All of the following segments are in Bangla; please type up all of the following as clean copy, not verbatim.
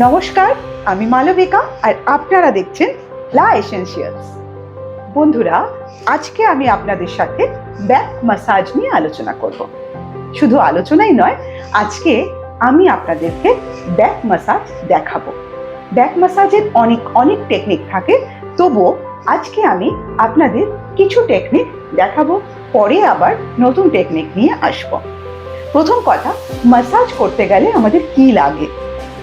নমস্কার, আমি মালবিকা আর আপনারা দেখছেন লা এসেনশিয়ালস। বন্ধুরা, আজকে আমি আপনাদের সাথে ব্যাক ম্যাসাজ নিয়ে আলোচনা করব। শুধু আলোচনাই নয়, আজকে আমি আপনাদেরকে ব্যাক ম্যাসাজ দেখাবো। ব্যাক ম্যাসাজের অনেক টেকনিক থাকে, তবুও আজকে আমি আপনাদের কিছু টেকনিক দেখাবো, পরে আবার নতুন টেকনিক নিয়ে আসবো। প্রথম কথা, ম্যাসাজ করতে গেলে আমাদের কি লাগে?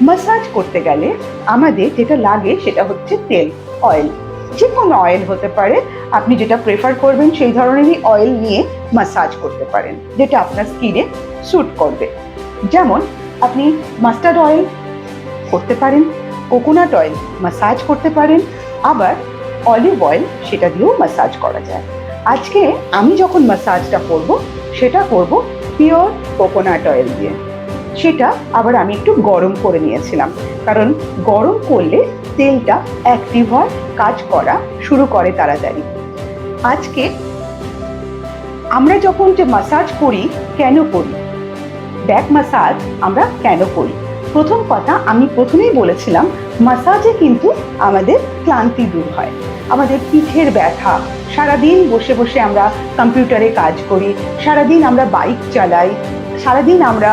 ম্যাসাজ করতে গেলে আমাদের যেটা লাগে সেটা হচ্ছে তেল, অয়েল। যে কোনো অয়েল হতে পারে, আপনি যেটা প্রেফার করবেন সেই ধরনেরই অয়েল নিয়ে ম্যাসাজ করতে পারেন, যেটা আপনার স্কিনে স্যুট করবে। যেমন আপনি মাস্টার্ড অয়েল করতে পারেন, কোকোনাট অয়েল ম্যাসাজ করতে পারেন, আবার অলিভ অয়েল সেটা দিয়েও ম্যাসাজ করা যায়। আজকে আমি যখন ম্যাসাজটা করব সেটা করব পিওর কোকোনাট অয়েল দিয়ে। সেটা আবার আমি একটু গরম করে নিয়েছিলাম, কারণ গরম করলে তেলটা অ্যাক্টিভ হয়, কাজ করা শুরু করে তাড়াতাড়ি। আজকে আমরা যখন যে ম্যাসাজ করি, কেন করি ব্যাক ম্যাসাজ, আমরা কেন করি? প্রথম কথা, আমি প্রথমেই বলেছিলাম ম্যাসাজে কিন্তু আমাদের ক্লান্তি দূর হয়, আমাদের পিঠের ব্যথা, সারাদিন বসে বসে আমরা কম্পিউটারে কাজ করি, সারাদিন আমরা বাইক চালাই, সারাদিন আমরা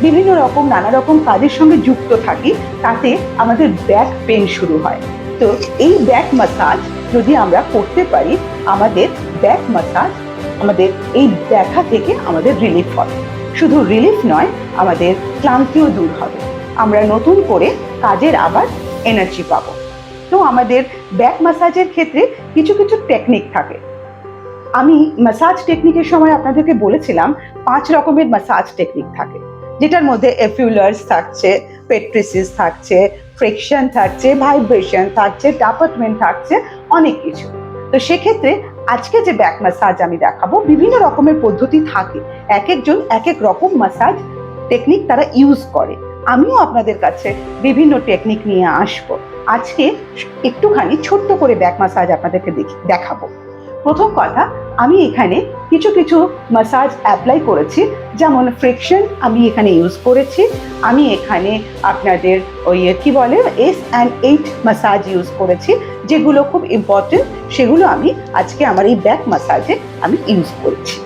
বিভিন্ন রকম নানা রকম কাজের সঙ্গে যুক্ত থাকি, তাতে আমাদের ব্যাক পেন শুরু হয়। তো এই ব্যাক ম্যাসাজ যদি আমরা করতে পারি, আমাদের ব্যাক ম্যাসাজ আমাদের এই ব্যথা থেকে আমাদের রিলিফ হবে। শুধু রিলিফ নয়, আমাদের ক্লান্তিও দূর হবে, আমরা নতুন করে কাজের আবার এনার্জি পাবো। তো আমাদের ব্যাক ম্যাসাজের ক্ষেত্রে কিছু কিছু টেকনিক থাকে। আমি ম্যাসাজ টেকনিকের সময় আপনাদেরকে বলেছিলাম 5 রকমের ম্যাসাজ টেকনিক থাকে, যেটার মধ্যে এফিউলার্স থাকছে, পেট্রিসিস থাকছে, ফ্রিকশন থাকছে, ভাইব্রেশন থাকছে, ট্যাপমেন্ট থাকছে, অনেক কিছু। তো সেক্ষেত্রে আজকে যে ব্যাক ম্যাসাজ আমি দেখাবো, বিভিন্ন রকমের পদ্ধতি থাকে, এক একজন এক এক রকম ম্যাসাজ টেকনিক তারা ইউজ করে। আমিও আপনাদের কাছে বিভিন্ন টেকনিক নিয়ে আসবো। আজকে একটুখানি ছোট্ট করে ব্যাক ম্যাসাজ আপনাদেরকে দেখাবো। প্রথম কথা, আমি এখানে কিছু কিছু ম্যাসাজ অ্যাপ্লাই করেছি, যেমন ফ্রিকশন আমি এখানে ইউজ করেছি, আমি এখানে আপনাদের ওই কি বলে S&8 ম্যাসাজ ইউজ করেছি, যেগুলো খুব ইম্পর্টেন্ট, সেগুলো আমি আজকে আমার এই ব্যাক ম্যাসাজে আমি ইউজ করেছি।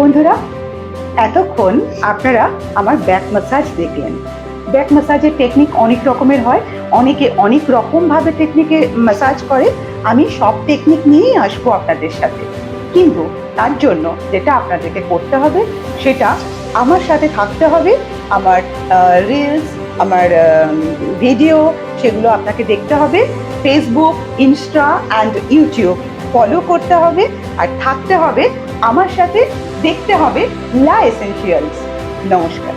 বন্ধুরা, এতক্ষণ আপনারা আমার ব্যাক ম্যাসাজ দেখলেন। ব্যাক ম্যাসাজের টেকনিক অনেক রকমের হয়, অনেকে অনেক রকমভাবে টেকনিকে ম্যাসাজ করে। আমি সব টেকনিক নিয়েই আসবো আপনাদের সাথে, কিন্তু তার জন্য যেটা আপনাদেরকে করতে হবে সেটা আমার সাথে থাকতে হবে। আমার রিলস, আমার ভিডিও, সেগুলো আপনাকে দেখতে হবে। Facebook, Insta and YouTube follow করতে হবে, আর থাকতে হবে আমার সাথে, দেখতে হবে লা এসেনশিয়ালস। নমস্কার।